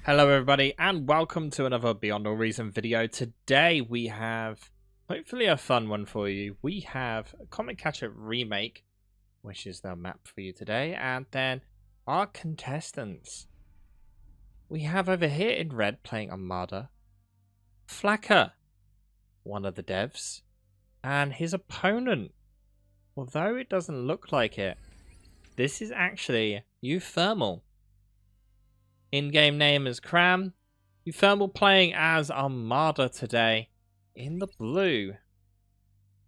Hello everybody and welcome to another Beyond All Reason video. Today we have hopefully a fun one for you. We have Comet Catcher Remake, which is the map for you today, and then our contestants. We have over here in red playing Armada, Flaka, one of the devs, and his opponent. Although it doesn't look like it, this is actually uThermal. In-game name is Cram. uThermal playing as Armada today in the blue.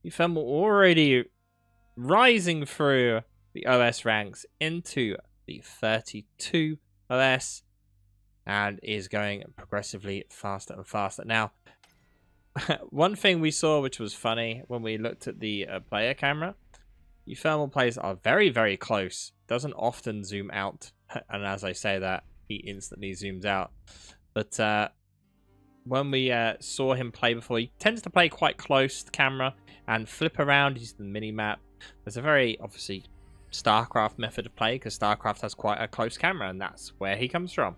uThermal already rising through the OS ranks into the 32 OS and is going progressively faster and faster. Now, one thing we saw which was funny when we looked at the player camera, uThermal players are very, very close. Doesn't often zoom out, and as I say that, he instantly zooms out. But when we saw him play before, he tends to play quite close to the camera and flip around using the mini-map. There's a very, obviously, StarCraft method of play, because StarCraft has quite a close camera, and that's where he comes from.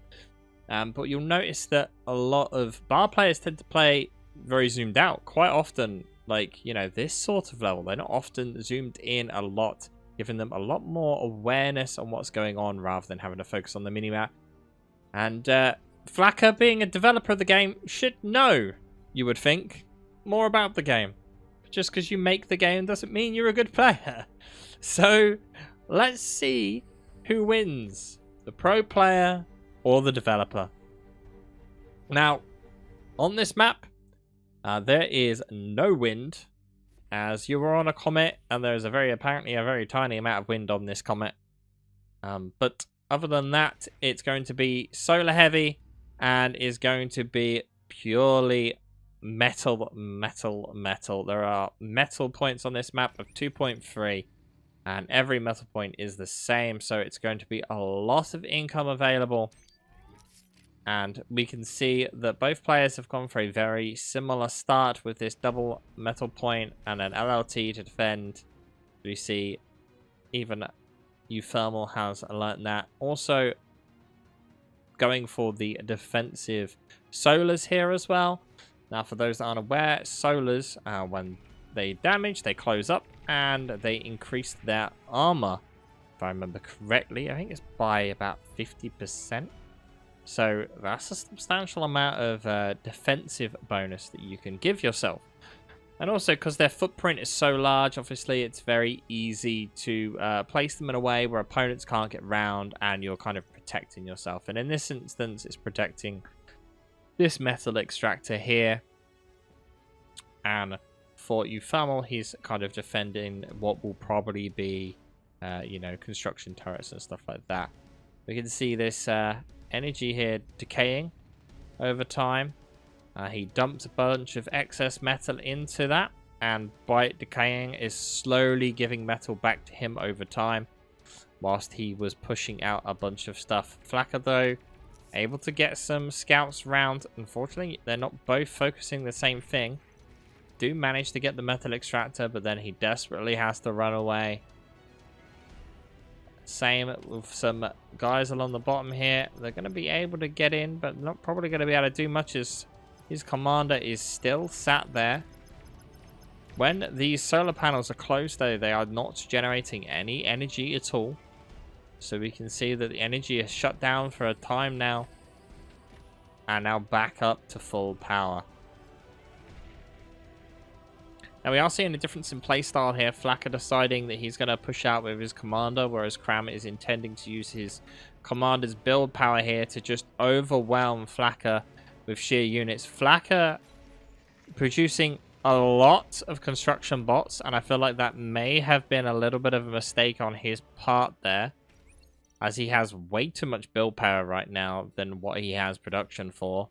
But you'll notice that a lot of bar players tend to play very zoomed out. Quite often, like, you know, this sort of level, they're not often zoomed in a lot, giving them a lot more awareness on what's going on rather than having to focus on the mini-map. And Flaka, being a developer of the game, should know, you would think, more about the game. Just because you make the game doesn't mean you're a good player. So, let's see who wins, the pro player or the developer. Now, on this map, there is no wind, as you are on a comet, and there is apparently a very tiny amount of wind on this comet. But other than that, it's going to be solar heavy and is going to be purely metal. There are metal points on this map of 2.3 and every metal point is the same. So it's going to be a lot of income available. And we can see that both players have gone for a very similar start with this double metal point and an LLT to defend. We see even uThermal has learned that. Also going for the defensive solars here as well. Now, for those that aren't aware, solars, when they damage, they close up and they increase their armor. If I remember correctly, I think it's by about 50%. So that's a substantial amount of defensive bonus that you can give yourself. And also, because their footprint is so large, obviously, it's very easy to place them in a way where opponents can't get round and you're kind of protecting yourself. And in this instance, it's protecting this metal extractor here. And for uThermal, he's kind of defending what will probably be, you know, construction turrets and stuff like that. We can see this energy here decaying over time. He dumped a bunch of excess metal into that, and by it decaying is slowly giving metal back to him over time whilst he was pushing out a bunch of stuff. Flaka, though, able to get some scouts round. Unfortunately, they're not both focusing the same thing. Do manage to get the metal extractor, but then he desperately has to run away. Same with some guys along the bottom here. They're going to be able to get in, but not probably going to be able to do much as his commander is still sat there. When these solar panels are closed, though, they are not generating any energy at all. So we can see that the energy is shut down for a time now. And now back up to full power. Now we are seeing a difference in playstyle here. Flaka deciding that he's going to push out with his commander, whereas Cram is intending to use his commander's build power here to just overwhelm Flaka with sheer units. Flaka producing a lot of construction bots, and I feel like that may have been a little bit of a mistake on his part there, as he has way too much build power right now than what he has production for.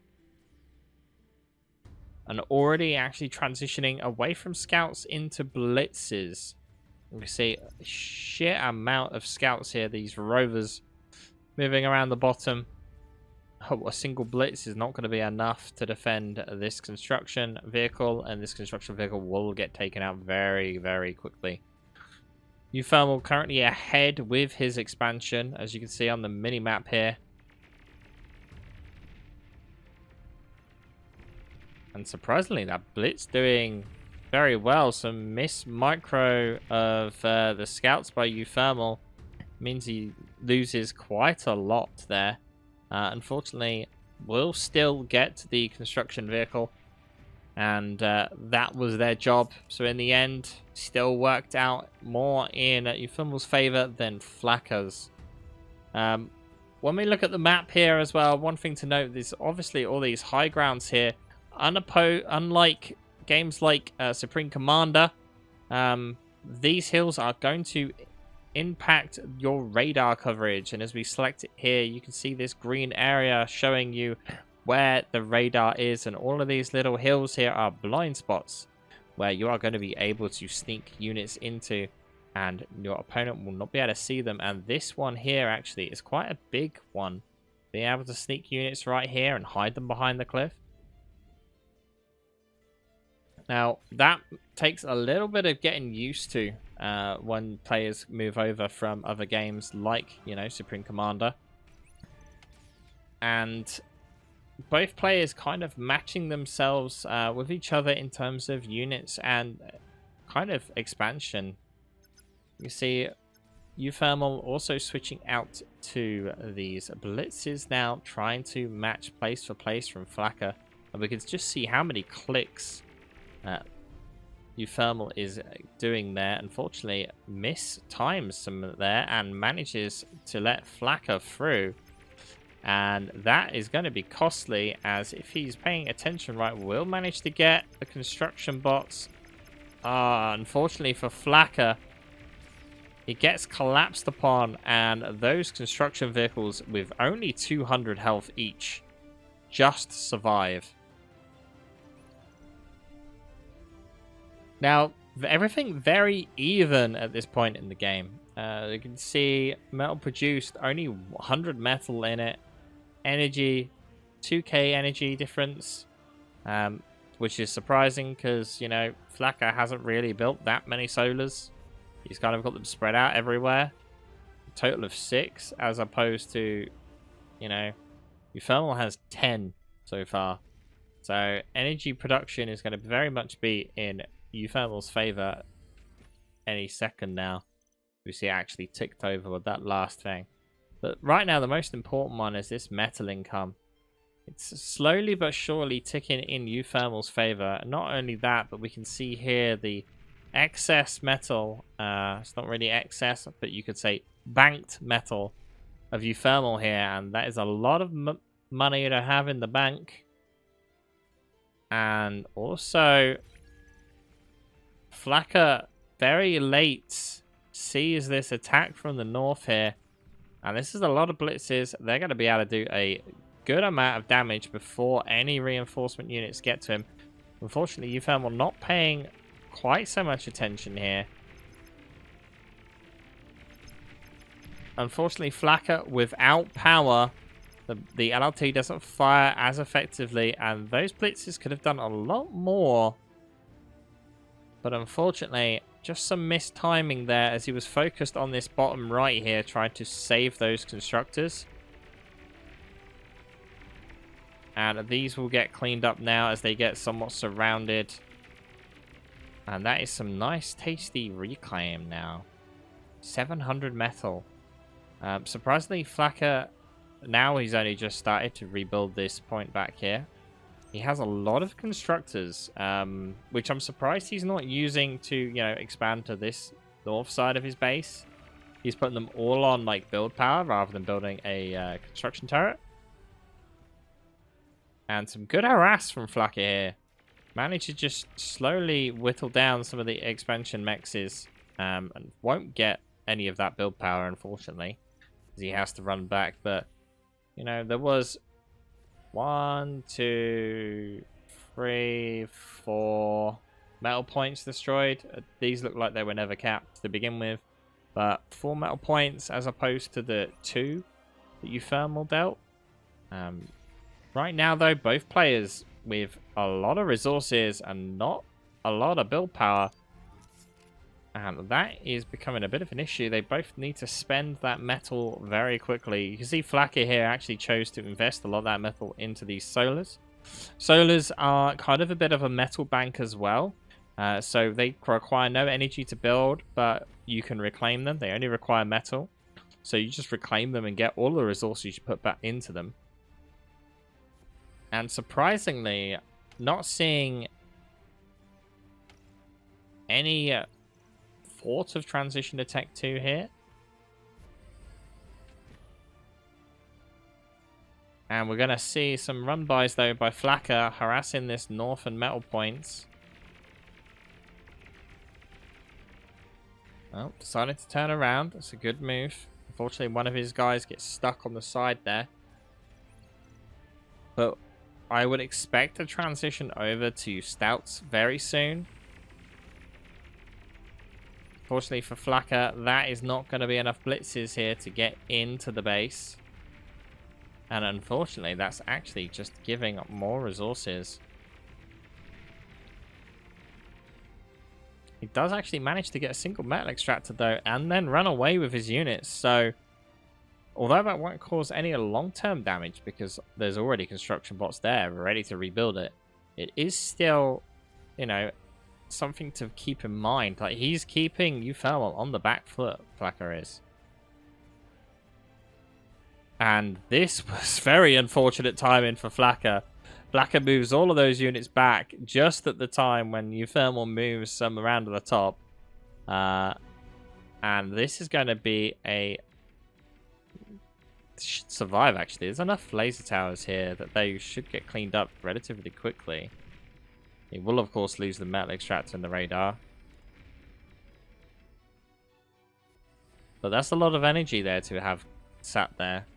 And already actually transitioning away from scouts into blitzes. We see a sheer amount of scouts here, these rovers moving around the bottom. A single blitz is not going to be enough to defend this construction vehicle, and this construction vehicle will get taken out very, very quickly. uThermal currently ahead with his expansion, as you can see on the mini-map here. And surprisingly, that Blitz doing very well. Some miss micro of the scouts by uThermal means he loses quite a lot there. Unfortunately, will still get the construction vehicle, and that was their job. So in the end, still worked out more in uThermal's favor than Flaka's. When we look at the map here as well, one thing to note is obviously all these high grounds here, unlike games like Supreme Commander, these hills are going to impact your radar coverage. And as we select it here, you can see this green area showing you where the radar is, and all of these little hills here are blind spots where you are going to be able to sneak units into, and your opponent will not be able to see them. And this one here actually is quite a big one, being able to sneak units right here and hide them behind the cliff. Now that takes a little bit of getting used to when players move over from other games like, you know, Supreme Commander, and both players kind of matching themselves with each other in terms of units and kind of expansion. You see uThermal also switching out to these blitzes now, trying to match place for place from Flaka. And we can just see how many clicks uThermal is doing there. Unfortunately, mistimes some there and manages to let Flaka through. And that is going to be costly, as if he's paying attention right, will manage to get the construction bots. Unfortunately for Flaka, he gets collapsed upon, and those construction vehicles with only 200 health each just survive. Now, everything very even at this point in the game. You can see metal produced, only 100 metal in it. Energy, 2k energy difference, which is surprising because, you know, Flaka hasn't really built that many solars. He's kind of got them spread out everywhere. A total of 6, as opposed to, you know, uThermal has 10 so far. So energy production is going to very much be in uThermal's favor any second now. We see it actually ticked over with that last thing. But right now, the most important one is this metal income. It's slowly but surely ticking in uThermal's favor. Not only that, but we can see here the excess metal. It's not really excess, but you could say banked metal of uThermal here. And that is a lot of money to have in the bank. And also, Flaka very late sees this attack from the north here. And this is a lot of blitzes. They're going to be able to do a good amount of damage before any reinforcement units get to him. Unfortunately, uThermal not paying quite so much attention here. Unfortunately, Flaka without power, the LRT doesn't fire as effectively, and those blitzes could have done a lot more. But unfortunately, just some missed timing there, as he was focused on this bottom right here, trying to save those constructors. And these will get cleaned up now as they get somewhat surrounded. And that is some nice, tasty Requiem now. 700 metal. Surprisingly, Flaka, now he's only just started to rebuild this point back here. He has a lot of constructors, which I'm surprised he's not using to, you know, expand to this north side of his base. He's putting them all on, like, build power rather than building a construction turret. And some good harass from Flaka here. Managed to just slowly whittle down some of the expansion mexes, and won't get any of that build power, unfortunately, as he has to run back. But, you know, there was 1, 2, 3, 4 metal points destroyed. These look like they were never capped to begin with, but 4 metal points as opposed to the 2 that uThermal dealt. Right now, though, both players with a lot of resources and not a lot of build power, and that is becoming a bit of an issue. They both need to spend that metal very quickly. You can see Flaka here actually chose to invest a lot of that metal into these solars. Solars are kind of a bit of a metal bank as well. So they require no energy to build, but you can reclaim them. They only require metal. So you just reclaim them and get all the resources you put back into them. And surprisingly, not seeing any thought of transition to Tech 2 here. And we're going to see some run-bys, though, by Flaka harassing this north and metal points. Well, decided to turn around. That's a good move. Unfortunately, one of his guys gets stuck on the side there. But I would expect a transition over to Stouts very soon. Fortunately for Flaka, that is not going to be enough blitzes here to get into the base. And unfortunately, that's actually just giving up more resources. He does actually manage to get a single metal extractor, though, and then run away with his units. So, although that won't cause any long-term damage because there's already construction bots there ready to rebuild it, it is still, you know, something to keep in mind. Like, he's keeping uThermal on the back foot, Flaka is. And this was very unfortunate timing for Flaka. Flaka moves all of those units back just at the time when uThermal moves some around to the top. And this is going to be a... should survive, actually. There's enough laser towers here that they should get cleaned up relatively quickly. He will, of course, lose the metal extractor and the radar. But that's a lot of energy there to have sat there.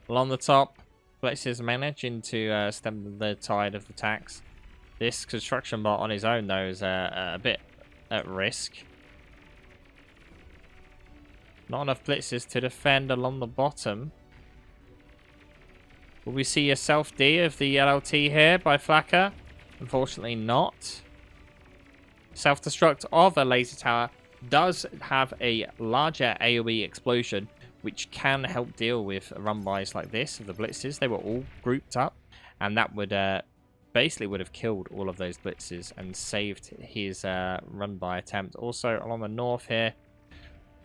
Along the top, Flex is managing to stem the tide of attacks. This construction bot on his own, though, is a bit at risk. Not enough blitzes to defend along the bottom. Will we see a self-D of the LLT here by Flaka? Unfortunately not. Self-destruct of a laser tower does have a larger AoE explosion, which can help deal with run-bys like this of the blitzes. They were all grouped up, and that would basically would have killed all of those blitzes and saved his run-by attempt. Also along the north here,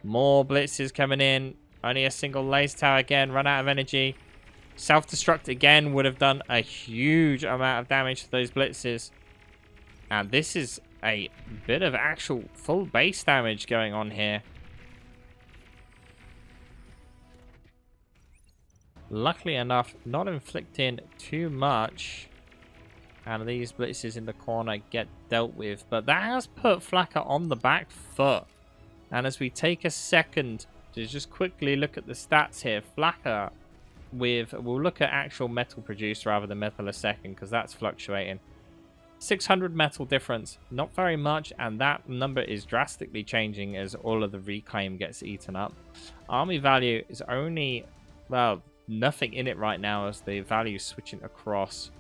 more blitzes coming in. Only a single laser tower again, run out of energy. Self-destruct again would have done a huge amount of damage to those blitzes. And this is a bit of actual full base damage going on here. Luckily enough, not inflicting too much. And these blitzes in the corner get dealt with. But that has put Flaka on the back foot. And as we take a second to just quickly look at the stats here, Flaka we'll look at actual metal produced rather than metal a second, because that's fluctuating. 600 metal difference, not very much, and that number is drastically changing as all of the reclaim gets eaten up. Army value is only, well, nothing in it right now as the value is switching across.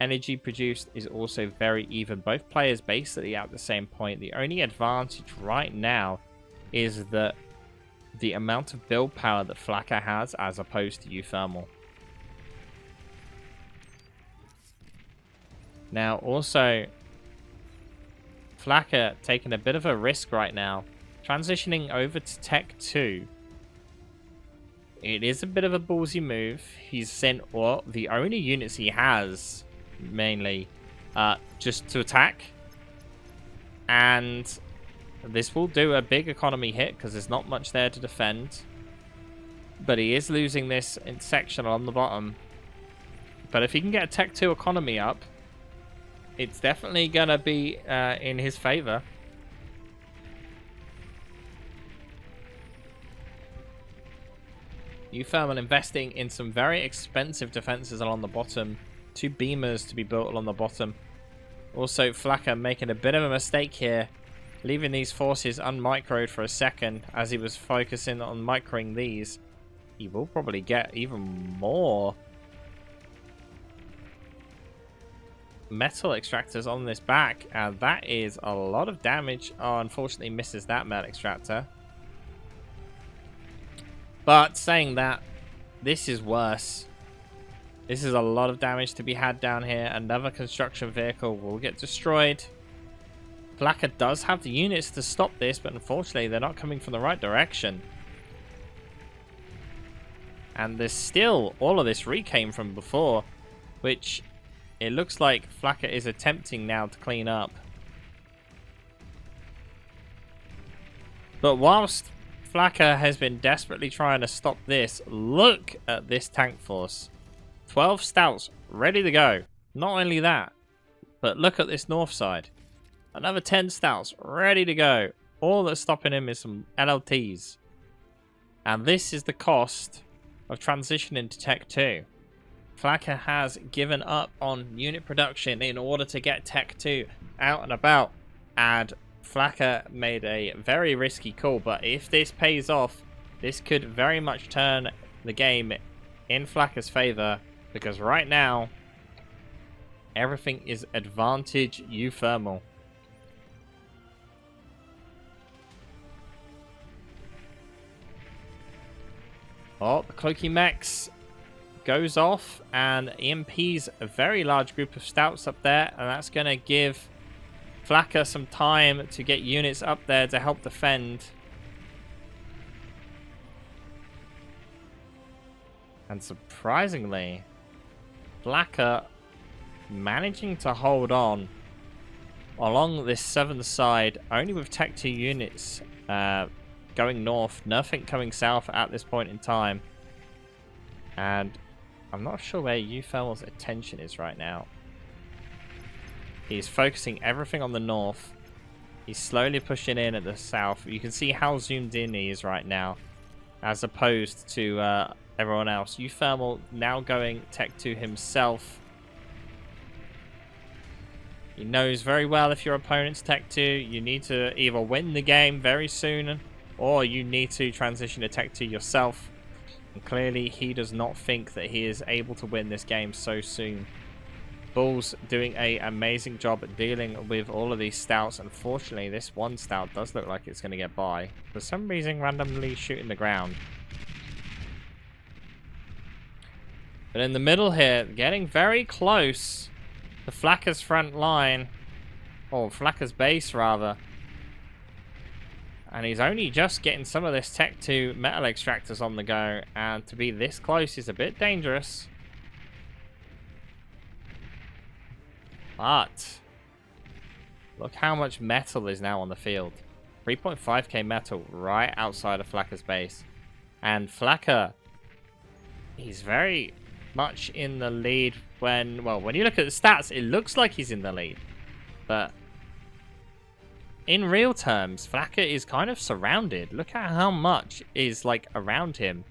Energy produced is also very even. Both players basically at the same point. The only advantage right now is that the amount of build power that Flaka has as opposed to uThermal. Now, also, Flaka taking a bit of a risk right now. Transitioning over to Tech 2. It is a bit of a ballsy move. He's sent the only units he has, mainly, just to attack. And this will do a big economy hit because there's not much there to defend. But he is losing this in section on the bottom. But if he can get a Tech 2 economy up, it's definitely going to be in his favor. uThermal investing in some very expensive defenses along the bottom. 2 beamers to be built along the bottom. Also, Flaka making a bit of a mistake here, leaving these forces unmicroed for a second as he was focusing on microing these. He will probably get even more metal extractors on this back, and that is a lot of damage. Oh, unfortunately misses that metal extractor. But saying that, this is worse. This is a lot of damage to be had down here. Another construction vehicle will get destroyed. Flaka does have the units to stop this, but unfortunately they're not coming from the right direction. And there's still all of this recame from before, which it looks like Flaka is attempting now to clean up. But whilst Flaka has been desperately trying to stop this, look at this tank force. 12 stouts ready to go. Not only that, but look at this north side. Another 10 stouts ready to go. All that's stopping him is some LLTs. And this is the cost of transitioning to Tech 2. Flaka has given up on unit production in order to get Tech 2 out and about. And Flaka made a very risky call, but if this pays off, this could very much turn the game in Flaka's favor, because right now everything is advantage uThermal. Oh, the cloaky mechs goes off and EMPs a very large group of stouts up there, and that's going to give Flaka some time to get units up there to help defend. And surprisingly, Flaka managing to hold on along this southern side, only with Tech 2 units going north, nothing coming south at this point in time. And I'm not sure where uThermal's attention is right now. He's focusing everything on the north. He's slowly pushing in at the south. You can see how zoomed in he is right now, as opposed to everyone else. uThermal now going Tech 2 himself. He knows very well if your opponent's Tech 2, you need to either win the game very soon, or you need to transition to Tech 2 yourself. And clearly he does not think that he is able to win this game so soon. Bull's doing an amazing job at dealing with all of these stouts. Unfortunately, this one stout does look like it's going to get by. For some reason, randomly shooting the ground. But in the middle here, getting very close to Flaka's front line. Or Flaka's base, rather. And he's only just getting some of this Tech 2 metal extractors on the go. And to be this close is a bit dangerous. But look how much metal is now on the field. 3.5k metal right outside of Flaka's base. And Flaka, he's very much in the lead when, well, when you look at the stats, it looks like he's in the lead. But in real terms, Flaka is kind of surrounded. Look at how much is like around him.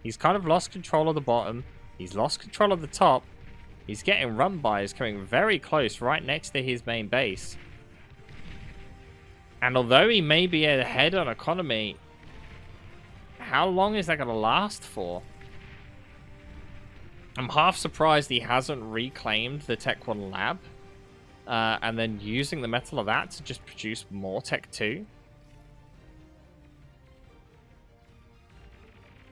He's kind of lost control of the bottom. He's lost control of the top. He's getting run by, is coming very close right next to his main base. And although he may be ahead on economy, how long is that going to last for? I'm half surprised he hasn't reclaimed the Tech 1 lab. And then using the metal of that to just produce more Tech 2.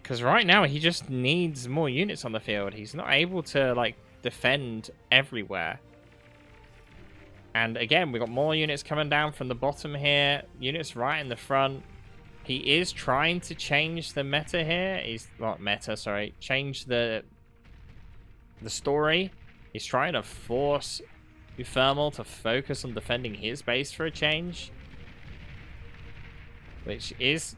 Because right now he just needs more units on the field. He's not able to, like, defend everywhere. And again, we've got more units coming down from the bottom here. Units right in the front. He is trying to change the meta here. He's not meta, sorry. Change the story. He's trying to force uThermal to focus on defending his base for a change. Which is,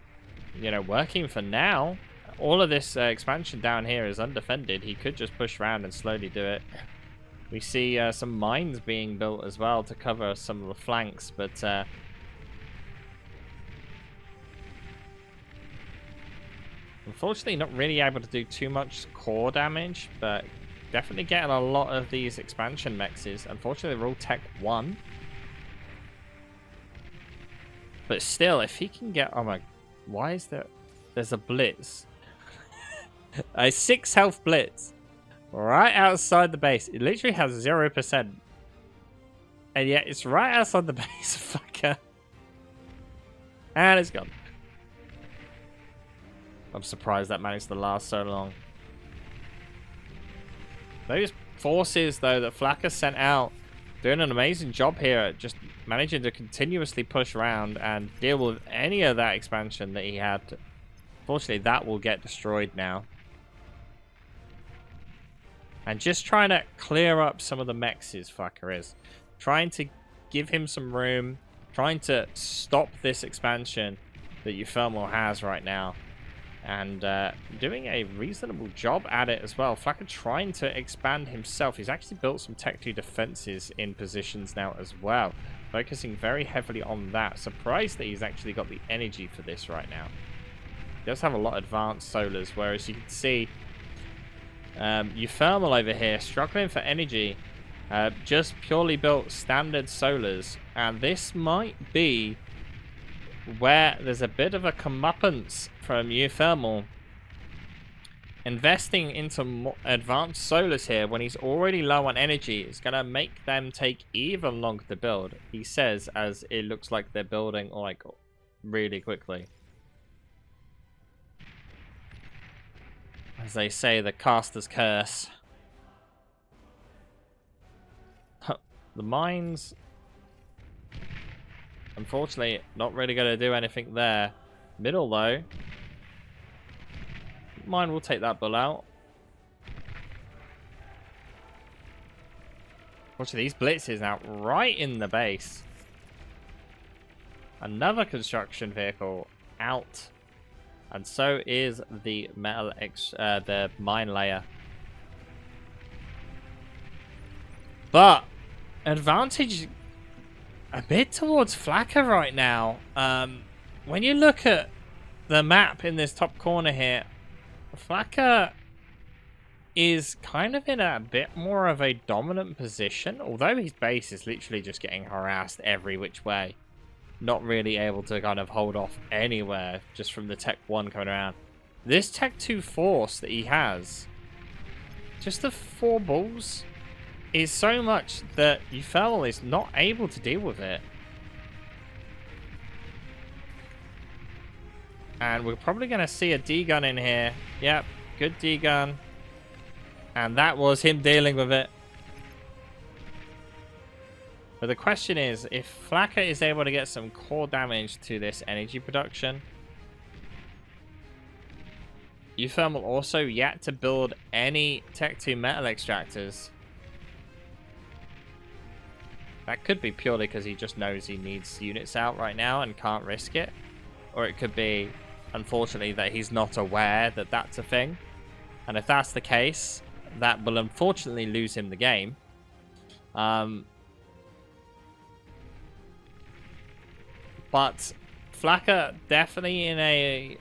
you know, working for now. All of this expansion down here is undefended. He could just push around and slowly do it. We see some mines being built as well to cover some of the flanks, but unfortunately not really able to do too much core damage, but definitely getting a lot of these expansion mexes. Unfortunately, they're all Tech 1. But still, if he can get... Oh my... Why is there... There's a blitz. A 6 health blitz. Right outside the base. It literally has 0%. And yet it's right outside the base. Fucker. And it's gone. I'm surprised that managed to last so long. Those forces, though, that Flaka sent out, doing an amazing job here at just managing to continuously push around and deal with any of that expansion that he had. Unfortunately, that will get destroyed now. And just trying to clear up some of the mechs Flaka is. Trying to give him some room. Trying to stop this expansion that uThermal has right now. And doing a reasonable job at it as well. Flaka trying to expand himself. He's actually built some Tech 2 defenses in positions now as well. Focusing very heavily on that. Surprised that he's actually got the energy for this right now. He does have a lot of advanced solars, whereas you can see uThermal over here struggling for energy. Just purely built standard solars. And this might be where there's a bit of a comeuppance from uThermal. Investing into more advanced solars here when he's already low on energy is going to make them take even longer to build, he says, as it looks like they're building like really quickly. As they say, the caster's curse. The mines, unfortunately, not really going to do anything there. Middle, though. Mine will take that bull out. Unfortunately, these blitzes now right in the base. Another construction vehicle out. And so is the the mine layer. But advantage a bit towards Flaka right now. When you look at the map in this top corner here, Flaka is kind of in a bit more of a dominant position, although his base is literally just getting harassed every which way. Not really able to kind of hold off anywhere just from the Tech 1 coming around. This Tech 2 force that he has, just the 4 bulls, is so much that uThermal is not able to deal with it. And we're probably going to see a D-gun in here. Yep, good D-gun. And that was him dealing with it. But the question is, if Flaka is able to get some core damage to this energy production, uThermal also yet to build any Tech 2 metal extractors. That could be purely because he just knows he needs units out right now and can't risk it. Or it could be, unfortunately, that he's not aware that that's a thing. And if that's the case, that will unfortunately lose him the game. But Flaka definitely in a,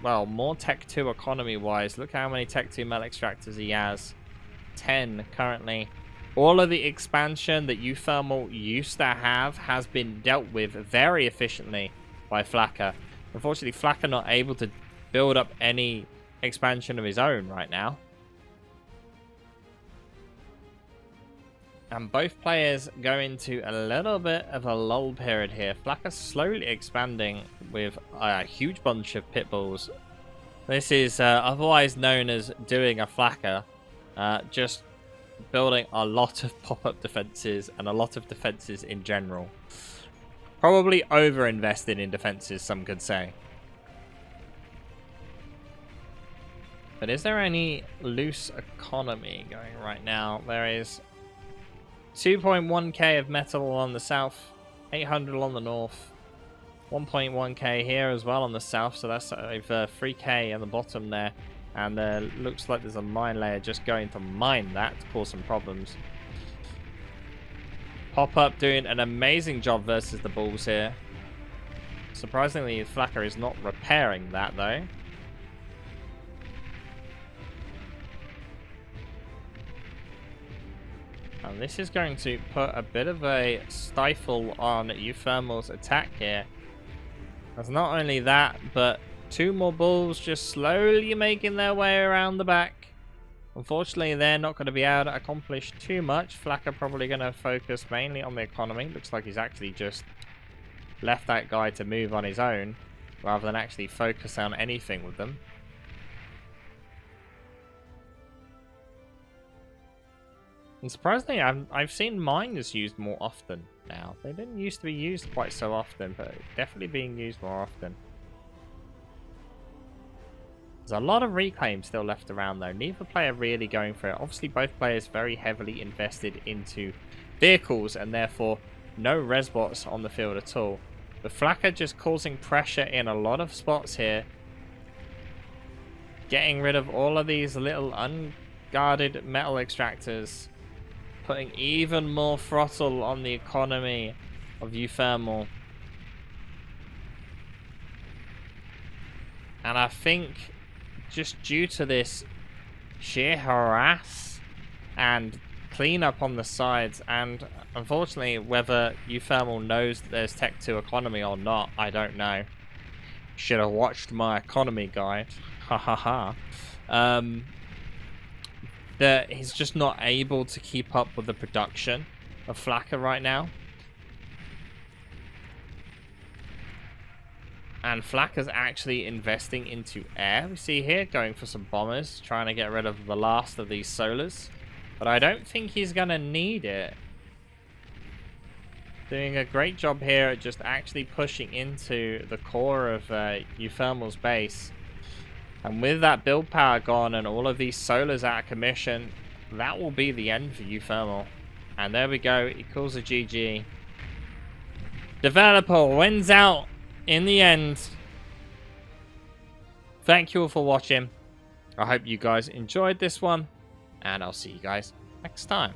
well, more Tech 2 economy-wise. Look how many Tech 2 metal extractors he has. 10 currently. All of the expansion that uThermal used to have has been dealt with very efficiently by Flaka. Unfortunately, Flaka not able to build up any expansion of his own right now. And both players go into a little bit of a lull period here. Flaka slowly expanding with a huge bunch of pit bulls. This is otherwise known as doing a Flaka. Just building a lot of pop-up defenses and a lot of defenses in general. Probably over-invested in defenses, some could say. But is there any loose economy going right now? There is 2.1k of metal on the south, 800 on the north, 1.1k here as well on the south, so that's over 3k on the bottom there. And looks like there's a mine layer just going to mine that to cause some problems. Pop-up doing an amazing job versus the bulls here. Surprisingly, Flaka is not repairing that though. And this is going to put a bit of a stifle on uThermal's attack here. As not only that, but 2 more bulls just slowly making their way around the back. Unfortunately, they're not going to be able to accomplish too much. Flaka probably going to focus mainly on the economy. Looks like he's actually just left that guy to move on his own, rather than actually focus on anything with them. And surprisingly, I've seen miners used more often now. They didn't used to be used quite so often, but definitely being used more often. There's a lot of reclaim still left around though. Neither player really going for it. Obviously both players very heavily invested into vehicles and therefore no res bots on the field at all. But Flaka just causing pressure in a lot of spots here. Getting rid of all of these little unguarded metal extractors. Putting even more throttle on the economy of uThermal. And I think just due to this sheer harass and cleanup on the sides, and unfortunately whether uThermal knows that there's Tech 2 economy or not, I don't know. Should have watched my economy guide. Ha ha ha. That he's just not able to keep up with the production of Flaka right now. And Flaka's actually investing into air. We see here going for some bombers, trying to get rid of the last of these solars. But I don't think he's going to need it. Doing a great job here at just actually pushing into the core of uThermal's base. And with that build power gone and all of these solars out of commission, that will be the end for uThermal. And there we go, he calls a GG. Developer wins out in the end. Thank you all for watching. I hope you guys enjoyed this one, and I'll see you guys next time.